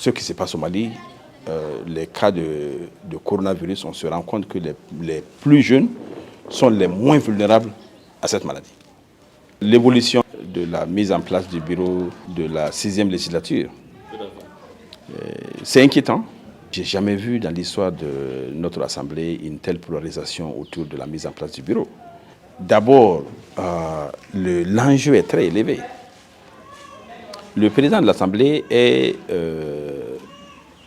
ce qui se passe au Mali, les cas de coronavirus, on se rend compte que les plus jeunes sont les moins vulnérables à cette maladie. L'évolution de la mise en place du bureau de la 6e législature, c'est inquiétant. Je n'ai jamais vu dans l'histoire de notre Assemblée une telle polarisation autour de la mise en place du bureau. D'abord, l'enjeu est très élevé. Le président de l'Assemblée est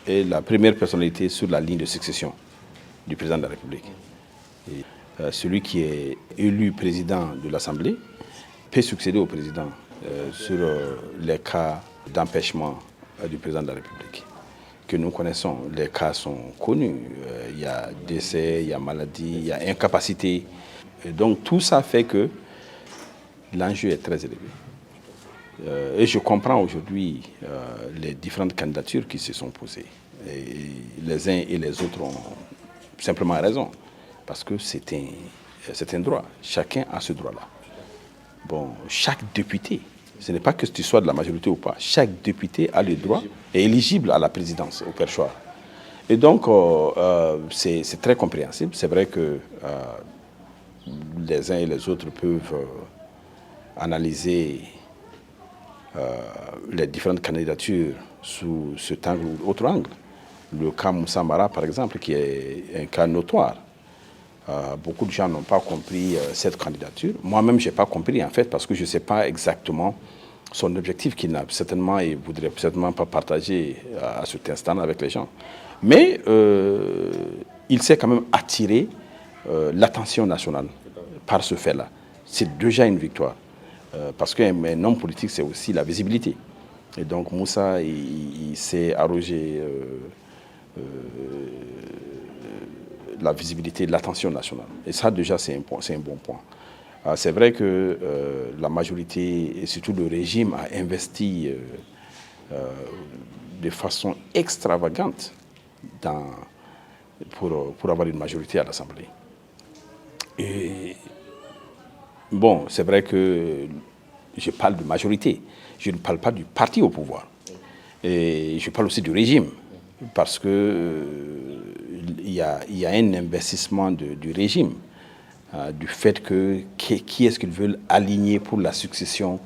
la première personnalité sur la ligne de succession du président de la République. Et, celui qui est élu président de l'Assemblée peut succéder au président sur les cas d'empêchement du président de la République que nous connaissons. Les cas sont connus. Il y a décès, il y a maladie, il y a incapacité. Et donc tout ça fait que l'enjeu est très élevé. Et je comprends aujourd'hui les différentes candidatures qui se sont posées. Et les uns et les autres ont simplement raison. Parce que c'est un droit. Chacun a ce droit-là. Bon, chaque député, ce n'est pas que tu sois de la majorité ou pas, chaque député a le droit, est éligible à la présidence, au perchoir. Et donc, c'est très compréhensible. C'est vrai que les uns et les autres peuvent analyser les différentes candidatures sous cet angle ou autre angle. Le cas Moussa Mara, par exemple, qui est un cas notoire. Beaucoup de gens n'ont pas compris cette candidature. Moi-même, je n'ai pas compris, en fait, parce que je ne sais pas exactement son objectif, qu'il n'a certainement et ne voudrait certainement pas partager à cet instant avec les gens. Mais il s'est quand même attiré l'attention nationale par ce fait-là. C'est déjà une victoire. Parce qu'un homme politique, c'est aussi la visibilité. Et donc Moussa, il s'est arrogé la visibilité, l'attention nationale. Et ça, déjà, c'est un bon point. C'est vrai que la majorité, et surtout le régime, a investi de façon extravagante pour avoir une majorité à l'Assemblée. Et bon, c'est vrai que je parle de majorité. Je ne parle pas du parti au pouvoir. Et je parle aussi du régime. Parce que il y a un investissement du régime, du fait que qui est-ce qu'ils veulent aligner pour la succession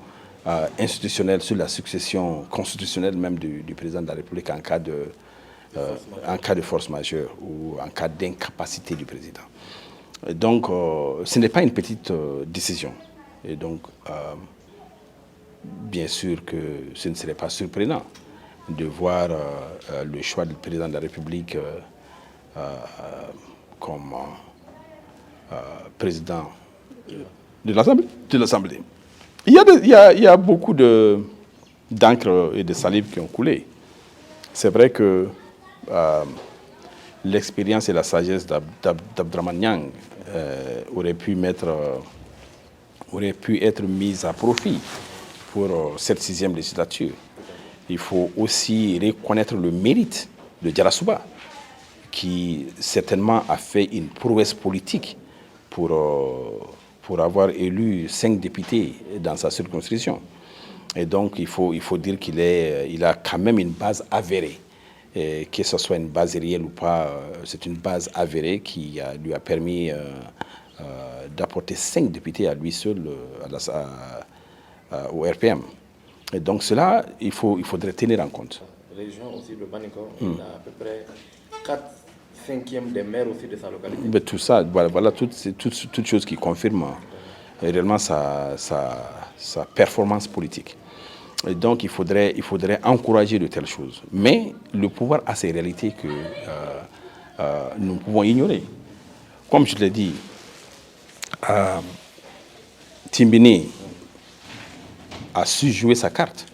institutionnelle sur la succession constitutionnelle même du président de la République en cas de force majeure ou en cas d'incapacité du président. Et donc, ce n'est pas une petite décision. Et donc, bien sûr que ce ne serait pas surprenant de voir le choix du président de la République comme président de l'Assemblée. Il y a beaucoup d'encre et de salive qui ont coulé. C'est vrai que l'expérience et la sagesse d'Abdraman Niang auraient pu être mises à profit pour cette 6e législature. Il faut aussi reconnaître le mérite de Diarra qui certainement a fait une prouesse politique pour avoir élu 5 députés dans sa circonscription. Et donc il faut dire qu'il a quand même une base avérée. Et que ce soit une base réelle ou pas, c'est une base avérée qui lui a permis d'apporter 5 députés à lui seul au RPM. Et donc cela, il faudrait tenir en compte. Région aussi, le Banikor, il a à peu près 4/5 des maires aussi de sa localité. Mais tout ça, voilà toutes choses qui confirment réellement sa performance politique. Et donc il faudrait encourager de telles choses. Mais le pouvoir a ces réalités que nous pouvons ignorer. Comme je l'ai dit, Timbini a su jouer sa carte.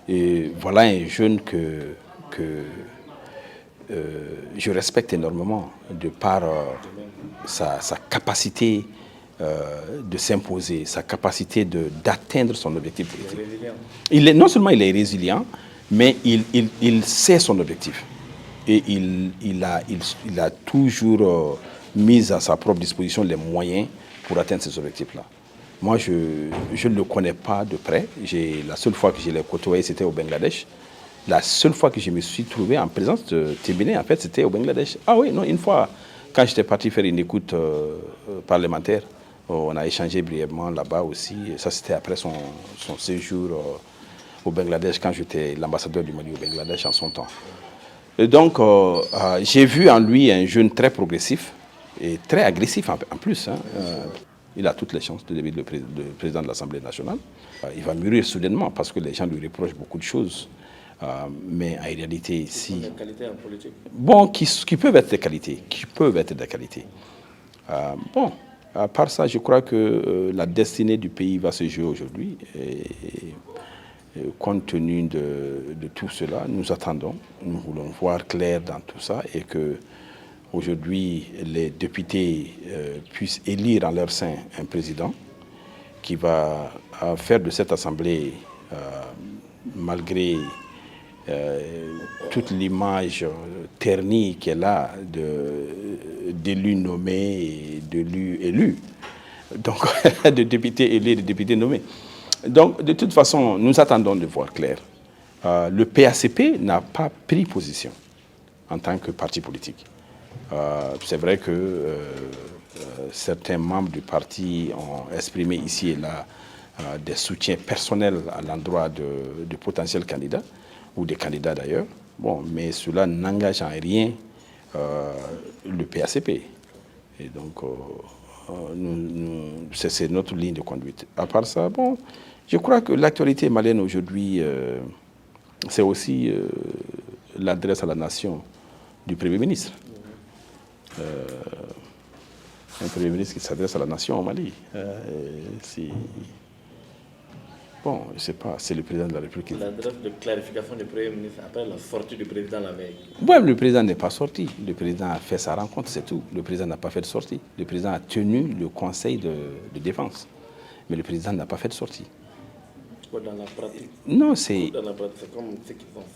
Et voilà un jeune que je respecte énormément de par sa capacité de s'imposer, sa capacité d'atteindre son objectif politique. Non seulement il est résilient, mais il sait son objectif. Et il a toujours mis à sa propre disposition les moyens pour atteindre ces objectifs-là. Moi, je ne le connais pas de près. La seule fois que je l'ai côtoyé, c'était au Bangladesh. La seule fois que je me suis trouvé en présence de Tébéné, en fait, c'était au Bangladesh. Ah oui, non, une fois, quand j'étais parti faire une écoute parlementaire, on a échangé brièvement là-bas aussi. Et ça, c'était après son séjour au Bangladesh, quand j'étais l'ambassadeur du Mali au Bangladesh en son temps. Et donc, j'ai vu en lui un jeune très progressif et très agressif en plus. Hein. Il a toutes les chances de devenir le président de l'Assemblée nationale. Il va mûrir soudainement parce que les gens lui reprochent beaucoup de choses. Mais en réalité, si... Des qualités en politique. Bon, qui peuvent être des qualités. Qui peuvent être des qualités. Bon, à part ça, je crois que la destinée du pays va se jouer aujourd'hui. Et compte tenu de tout cela, nous attendons, nous voulons voir clair dans tout ça et que aujourd'hui les députés puissent élire en leur sein un président qui va faire de cette assemblée, malgré toute l'image ternie qu'elle a d'élus nommés et d'élus élus, donc de députés élus et de députés nommés. Donc, de toute façon, nous attendons de voir clair. Le PACP n'a pas pris position en tant que parti politique. C'est vrai que certains membres du parti ont exprimé ici et là des soutiens personnels à l'endroit de potentiels candidats, ou des candidats d'ailleurs. Bon, mais cela n'engage en rien le PACP. Et donc, c'est notre ligne de conduite. À part ça, bon, je crois que l'actualité malienne aujourd'hui, c'est aussi l'adresse à la nation du Premier ministre. Un Premier ministre qui s'adresse à la nation au Mali. Bon, je ne sais pas, c'est le président de la République. L'adresse de clarification du Premier ministre après la sortie du président la veille. Oui, le président n'est pas sorti. Le président a fait sa rencontre, c'est tout. Le président n'a pas fait de sortie. Le président a tenu le conseil de défense. Mais le président n'a pas fait de sortie. Dans la pratique, non, c'est... Dans la pratique, c'est comme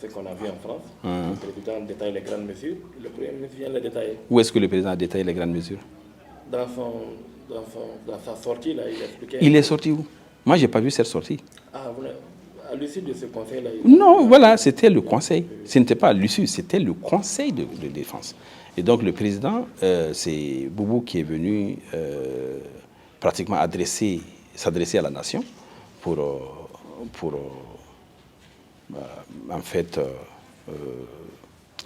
ce qu'on a vu en France. Le président détaille les grandes mesures, le Premier ministre vient les détailler. Où est-ce que le président a détaillé les grandes mesures? Dans sa sortie, là, il expliquait... Il est sorti où? Moi, je n'ai pas vu cette sortie. Ah, à l'issue de ce conseil-là... Non, voilà, c'était le conseil. Ce n'était pas à l'issue, c'était le conseil de défense. Et donc, le président, c'est Boubou qui est venu pratiquement s'adresser à la nation pour en fait,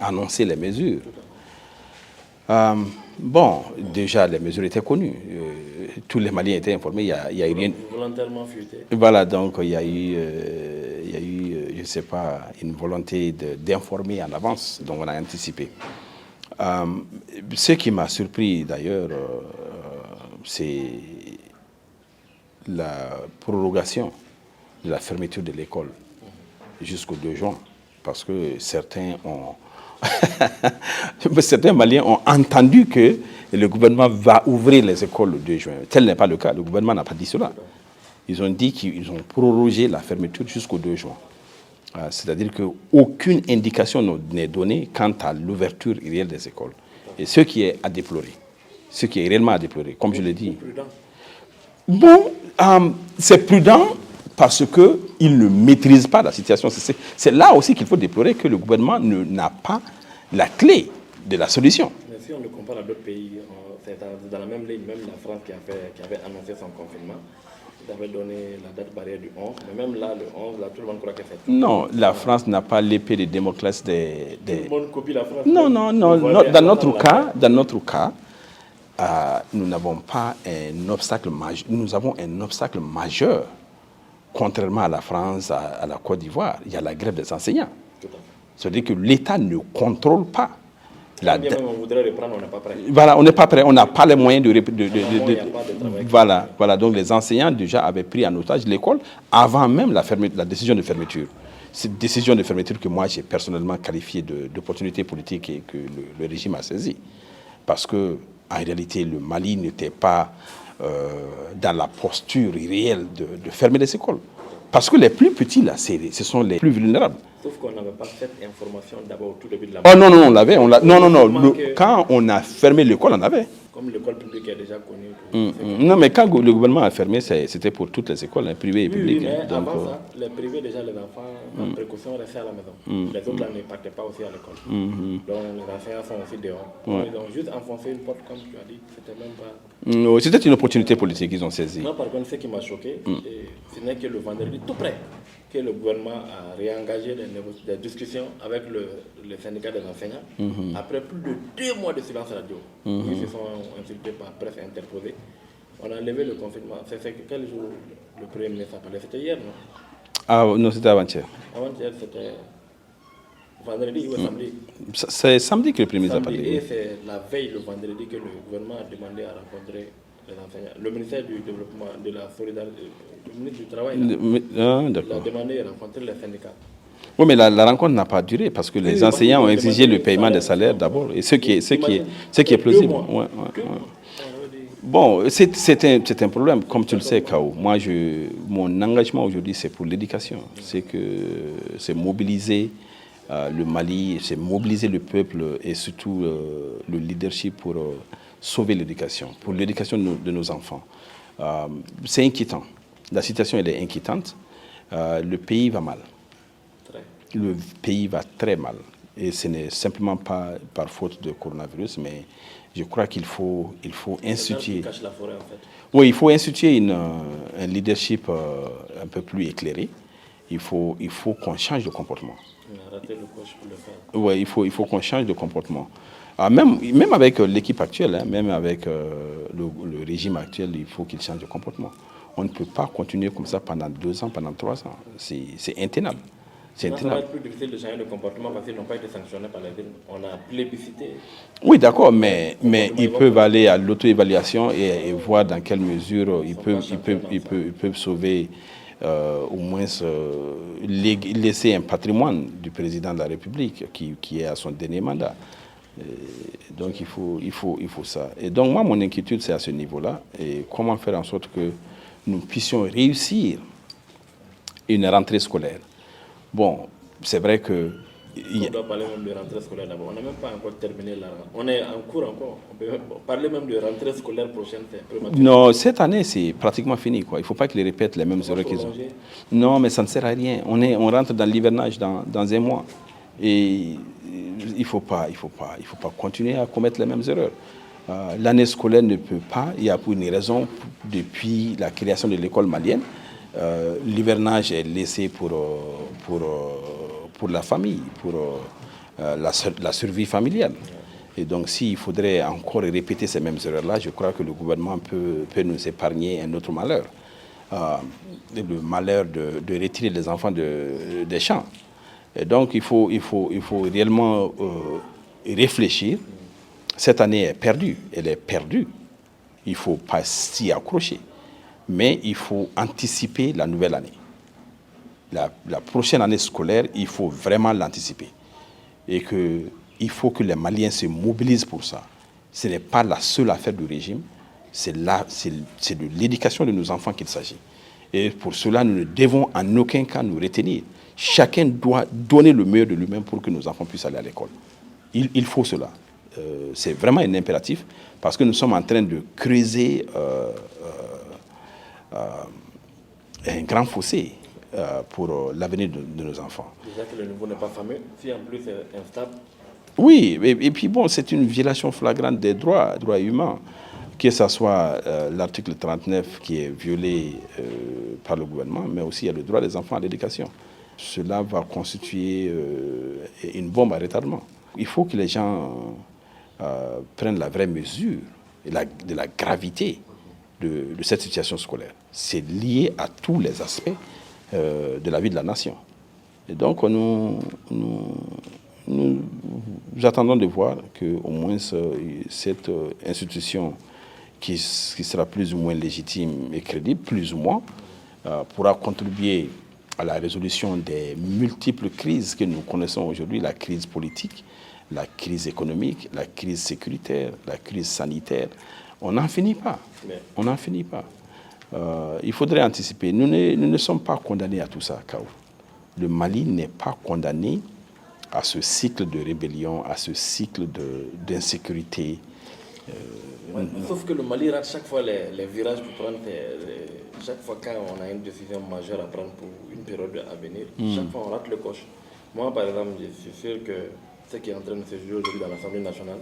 annoncer les mesures. Bon, déjà, les mesures étaient connues. Tous les Maliens étaient informés. Il y a eu rien. Volontairement fuité. Voilà, donc il y a eu, je ne sais pas, une volonté d'informer en avance. Donc on a anticipé. Ce qui m'a surpris d'ailleurs, c'est la prorogation de la fermeture de l'école jusqu'au 2 juin. Parce que certains Maliens ont entendu que le gouvernement va ouvrir les écoles le 2 juin. Tel n'est pas le cas. Le gouvernement n'a pas dit cela. Ils ont dit qu'ils ont prorogé la fermeture jusqu'au 2 juin. C'est-à-dire qu'aucune indication n'est donnée quant à l'ouverture réelle des écoles. Et ce qui est à déplorer, ce qui est réellement à déplorer, comme je l'ai dit. Bon, c'est prudent parce qu'il ne maîtrise pas la situation. C'est là aussi qu'il faut déplorer que le gouvernement n'a pas la clé de la solution. Mais si on le compare à d'autres pays, c'est dans la même ligne, même la France qui avait annoncé son confinement, il avait donné la date barrière du 11, mais même là, le 11, là, tout le monde croit que c'est... Non, la France n'a pas l'épée de Damoclès des... Tout le monde copie la France. Non. Dans notre cas, nous n'avons pas un obstacle majeur. Nous avons un obstacle majeur. Contrairement à la France, à la Côte d'Ivoire, il y a la grève des enseignants. C'est-à-dire que l'État ne contrôle pas. Même on voudrait reprendre, on n'est pas prêt. Voilà, on n'est pas prêt, on n'a pas les moyens Voilà, donc les enseignants déjà avaient pris en otage l'école avant même la décision de fermeture. Cette décision de fermeture que moi j'ai personnellement qualifiée d'opportunité politique et que le régime a saisi. Parce que en réalité, le Mali n'était pas dans la posture réelle de fermer les écoles. Parce que les plus petits, là, ce sont les plus vulnérables. Sauf qu'on n'avait pas cette information d'abord au tout début de la... Oh non, on l'avait. Quand on a fermé l'école, on avait. Comme l'école publique est déjà déjà connu. Non, mais quand le gouvernement a fermé, c'était pour toutes les écoles, hein, privées et publiques. Oui, mais hein, donc, avant ça, les privés, déjà, les enfants, par précaution, restaient à la maison. Les autres, là, ne partaient pas aussi à l'école. Donc, les enseignants sont aussi dehors. Donc, ils ont juste enfoncé une porte, comme tu as dit. C'était même pas... C'était une opportunité politique qu'ils ont saisie. Moi, par contre, ce qui m'a choqué, ce n'est que le vendredi, tout près, que le gouvernement a réengagé des discussions avec le syndicat des enseignants, après plus de 2 mois de silence radio. Ils se sont insultés par presse interposée. On a levé le confinement. C'est quel jour le Premier ministre a parlé? C'était hier, non? Ah non, c'était avant-hier. Avant-hier, c'était vendredi ou samedi? C'est samedi que le Premier ministre a parlé. Et c'est la veille, le vendredi, que le gouvernement a demandé à rencontrer les enseignants. Le ministère du Développement, de la Solidarité, le ministre du Travail, il a demandé à rencontrer les syndicats. Oui, mais la rencontre n'a pas duré parce que les enseignants ont exigé le paiement des salaires d'abord, et ce qui est plausible. Bon, c'est un problème, comme tu le sais, Kao. Moi, mon engagement aujourd'hui, c'est pour l'éducation. C'est mobiliser le Mali, c'est mobiliser le peuple et surtout le leadership pour sauver l'éducation, pour l'éducation de nos enfants. C'est inquiétant. La situation, elle est inquiétante. Le pays va mal. Le pays va très mal. Et ce n'est simplement pas par faute de coronavirus, mais je crois qu'il faut instituer... cache la forêt, en fait. Oui, il faut instituer un leadership un peu plus éclairé. Il faut qu'on change de comportement. On a raté le coche pour le faire. Oui, il faut qu'on change de comportement. Même avec l'équipe actuelle, hein, même avec le régime actuel, il faut qu'il change de comportement. On ne peut pas continuer comme ça pendant 2 ans, pendant 3 ans. C'est intenable. Ça va être plus difficile de changer de comportement parce qu'ils n'ont pas été sanctionnés par la ville. On a plébiscité. Oui, d'accord, mais ils peuvent aller à l'auto-évaluation et voir dans quelle mesure ils peuvent sauver, au moins laisser un patrimoine du président de la République qui est à son dernier mandat. Donc il faut ça. Et donc moi, mon inquiétude, c'est à ce niveau-là. Et comment faire en sorte que nous puissions réussir une rentrée scolaire. Bon, c'est vrai que... On doit parler même de rentrée scolaire d'abord. On n'a même pas encore terminé là. On est en cours encore. On peut parler même de rentrée scolaire prochaine. Non, cette année, c'est pratiquement fini, quoi. Il ne faut pas qu'ils répètent les mêmes erreurs qu'ils ont. Non, mais ça ne sert à rien. On rentre dans l'hivernage dans 1 mois. Et il ne faut pas continuer à commettre les mêmes erreurs. L'année scolaire ne peut pas, il y a pour une raison, depuis la création de l'école malienne, l'hivernage est laissé pour la famille, pour la survie familiale. Et donc s'il faudrait encore répéter ces mêmes erreurs-là, je crois que le gouvernement peut nous épargner un autre malheur. Le malheur de retirer les enfants des champs. Et donc il faut réellement réfléchir. Cette année est perdue, elle est perdue. Il ne faut pas s'y accrocher. Mais il faut anticiper la nouvelle année. La prochaine année scolaire, il faut vraiment l'anticiper. Et il faut que les Maliens se mobilisent pour ça. Ce n'est pas la seule affaire du régime, c'est de l'éducation de nos enfants qu'il s'agit. Et pour cela, nous ne devons en aucun cas nous retenir. Chacun doit donner le meilleur de lui-même pour que nos enfants puissent aller à l'école. Il faut cela. C'est vraiment un impératif parce que nous sommes en train de creuser un grand fossé pour l'avenir de nos enfants. Déjà que le niveau n'est pas fameux, si en plus c'est instable. Oui, et puis bon, c'est une violation flagrante des droits humains, que ce soit l'article 39 qui est violé par le gouvernement, mais aussi il y a le droit des enfants à l'éducation. Cela va constituer une bombe à retardement. Il faut que les gens prennent la vraie mesure de la gravité de cette situation scolaire. C'est lié à tous les aspects de la vie de la nation. Et donc, nous attendons de voir qu'au moins cette institution qui sera plus ou moins légitime et crédible, plus ou moins, pourra contribuer à la résolution des multiples crises que nous connaissons aujourd'hui, la crise politique, la crise économique, la crise sécuritaire, la crise sanitaire. On n'en finit pas. On n'en finit pas. Il faudrait anticiper. Nous ne sommes pas condamnés à tout ça, Kao. Le Mali n'est pas condamné à ce cycle de rébellion, à ce cycle d'insécurité. Ouais, sauf que le Mali rate chaque fois les virages pour prendre. Chaque fois quand on a une décision majeure à prendre pour une période à venir, chaque fois on rate le coche. Moi, par exemple, je suis sûr que ce qui est en train de se jouer aujourd'hui dans l'Assemblée nationale,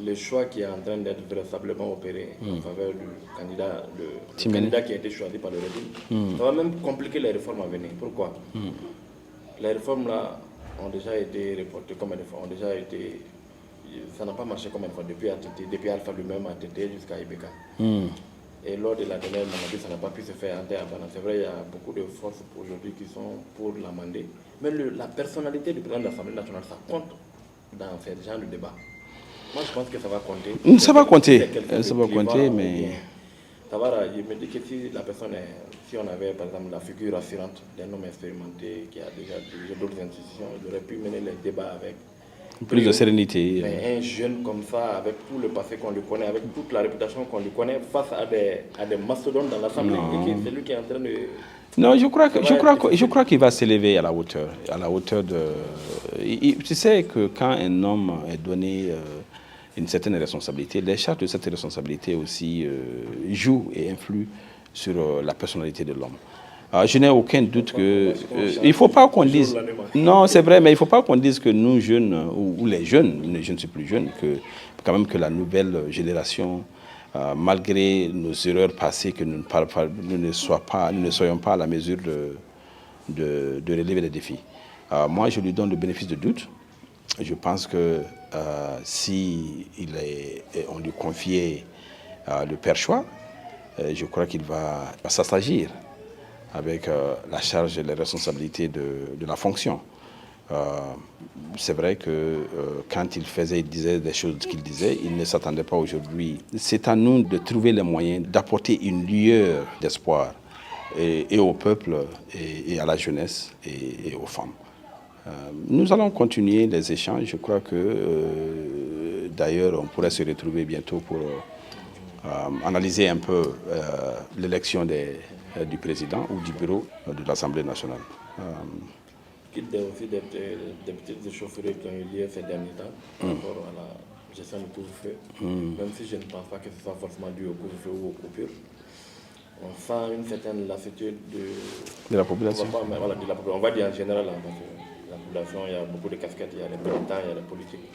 le choix qui est en train d'être vraisemblablement opéré en faveur du candidat, le candidat qui a été choisi par le régime, ça va même compliquer les réformes à venir. Pourquoi? Les réformes là ont déjà été reportées comme elles ont déjà été. Ça n'a pas marché comme une fois depuis Alpha lui-même à TT jusqu'à Ibeka. Et lors de la dernière mandature, ça n'a pas pu se faire en terre. C'est vrai, il y a beaucoup de forces aujourd'hui qui sont pour l'amender. Mais la personnalité du président de l'Assemblée nationale, ça compte dans ce genre de débat. Moi, je pense que ça va compter. Ça va compter, ça va compter, mais... Ça va, je me dis que si on avait par exemple la figure rassurante d'un homme expérimenté qui a déjà dirigé d'autres institutions, il aurait pu mener les débats avec plus de sérénité. Mais un jeune comme ça, avec tout le passé qu'on lui connaît, avec toute la réputation qu'on lui connaît, face à des mastodontes dans l'Assemblée, c'est lui qui est en train de... Non, je crois qu'il va s'élever à la hauteur de... Tu sais que quand un homme est donné une certaine responsabilité, les charges de cette responsabilité aussi jouent et influent sur la personnalité de l'homme. Je n'ai aucun doute que... il ne faut pas qu'on dise... Non, c'est vrai, mais il ne faut pas qu'on dise que nous, jeunes, ou les jeunes, je ne suis plus jeune, que quand même que la nouvelle génération, malgré nos erreurs passées, que nous ne soyons pas à la mesure de relever les défis. Moi, je lui donne le bénéfice de doute. Je pense que si on lui confiait le perchoir, je crois qu'il va s'assagir avec la charge et les responsabilités de la fonction. C'est vrai que quand il disait des choses qu'il disait, il ne s'attendait pas aujourd'hui. C'est à nous de trouver les moyens d'apporter une lueur d'espoir et au peuple et à la jeunesse et aux femmes. Nous allons continuer les échanges. Je crois que d'ailleurs on pourrait se retrouver bientôt pour analyser un peu l'élection du président ou du bureau de l'Assemblée nationale. Quitte aussi des petites échauffourées qui ont eu lieu ces derniers temps par rapport à la gestion du couvre-feu, même si je ne pense pas que ce soit forcément dû au couvre-feu ou aux coupures. On sent une certaine lassitude de la population. On va dire en général, parce que la population, il y a beaucoup de casquettes, il y a les militants, il y a les politiques.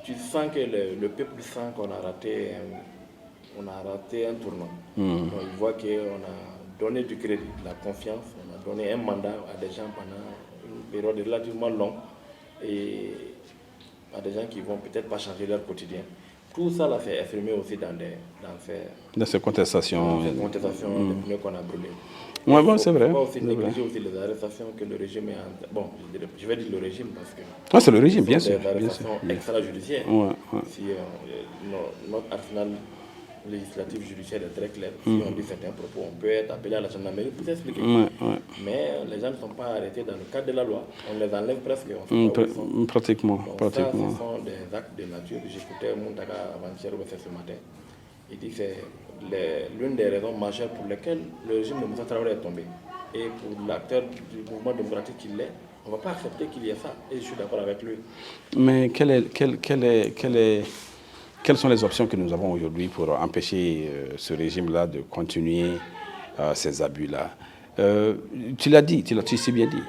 Tu sens que le peuple sent qu'on a raté un tournant. Donc, il voit qu'on a donné du crédit, de la confiance, on a donné un mandat à des gens pendant une période relativement longue et à des gens qui ne vont peut-être pas changer leur quotidien. Tout ça là s'est exprimé aussi dans ces contestations. Des pneus qu'on a brûlés. Ouais, bon, c'est vrai. Il faut aussi négliger aussi les arrestations que le régime est en... Bon, je vais dire le régime parce que... Oui, c'est le régime, bien sûr. Des arrestations extrajudiciaires. Si notre arsenal législatif judiciaire est très clair, si on dit certains propos, on peut être appelé à la gendarmerie pour s'expliquer. Mais les gens ne sont pas arrêtés dans le cadre de la loi. On les enlève presque. Pratiquement. Donc ça, ce sont des actes de nature. J'écoutais Moutaka avant-hier ou ce matin. Il dit que c'est l'une des raisons majeures pour lesquelles le régime de Moussa Traoré est tombé. Et pour l'acteur du mouvement démocratique qu'il est, on ne va pas accepter qu'il y ait ça. Et je suis d'accord avec lui. Mais quelles sont les options que nous avons aujourd'hui pour empêcher ce régime-là de continuer ces abus-là? Tu l'as dit, tu l'as si bien dit.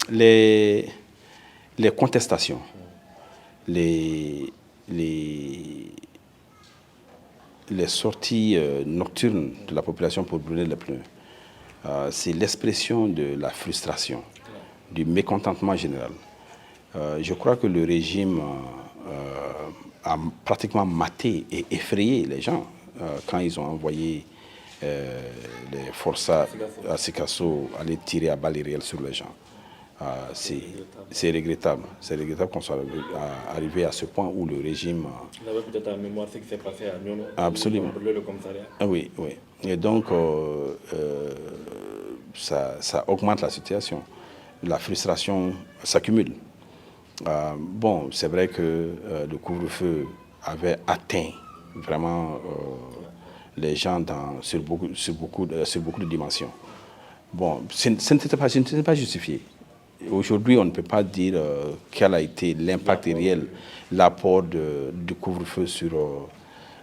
Les contestations, les sorties nocturnes de la population pour brûler les pneus, c'est l'expression de la frustration, du mécontentement général. Je crois que le régime a pratiquement maté et effrayé les gens quand ils ont envoyé les forçats à Sikasso aller tirer à balles réelles sur les gens. C'est regrettable. C'est regrettable qu'on soit arrivé à ce point où le régime... Vous avez peut-être en mémoire ce qui s'est passé à Nyono. Absolument. Le commissariat. Oui. Et donc, ça augmente la situation. La frustration s'accumule. Bon, c'est vrai que le couvre-feu avait atteint vraiment les gens sur beaucoup de dimensions. Bon, ce n'était pas justifié. aujourd'hui, on ne peut pas dire quel a été l'impact réel, l'apport du couvre-feu sur...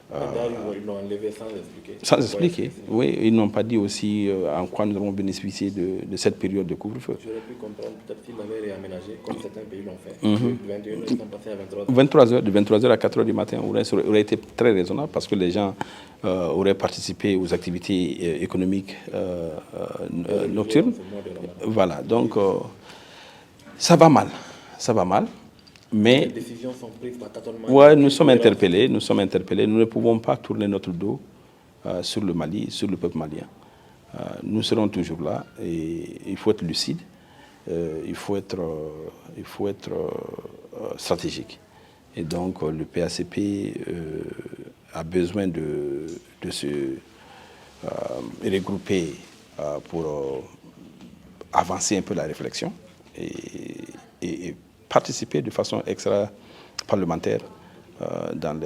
Ils l'ont enlevé sans expliquer. Sans expliquer, oui. Ils n'ont pas dit aussi en quoi nous avons bénéficié de cette période de couvre-feu. J'aurais pu comprendre peut-être s'ils l'avaient réaménagé, comme certains pays l'ont fait. De 21h, ils sont passés à 23h. 23h, de 23h à 4h du matin aurait été très raisonnable parce que les gens auraient participé aux activités économiques nocturnes. Voilà, donc ça va mal. Ça va mal. Mais les décisions sont prises par tâtonnement. Ouais, nous sommes interpellés. Nous ne pouvons pas tourner notre dos sur le Mali, sur le peuple malien. Nous serons toujours là et il faut être lucide, il faut être stratégique. Et donc le PACP a besoin de se regrouper pour avancer un peu la réflexion et participer de façon extra-parlementaire dans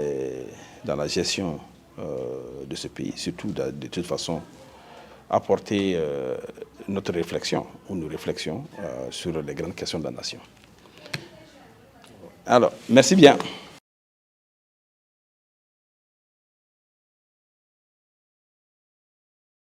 la gestion de ce pays, surtout de toute façon apporter notre réflexion ou nos réflexions sur les grandes questions de la nation. Alors, merci bien.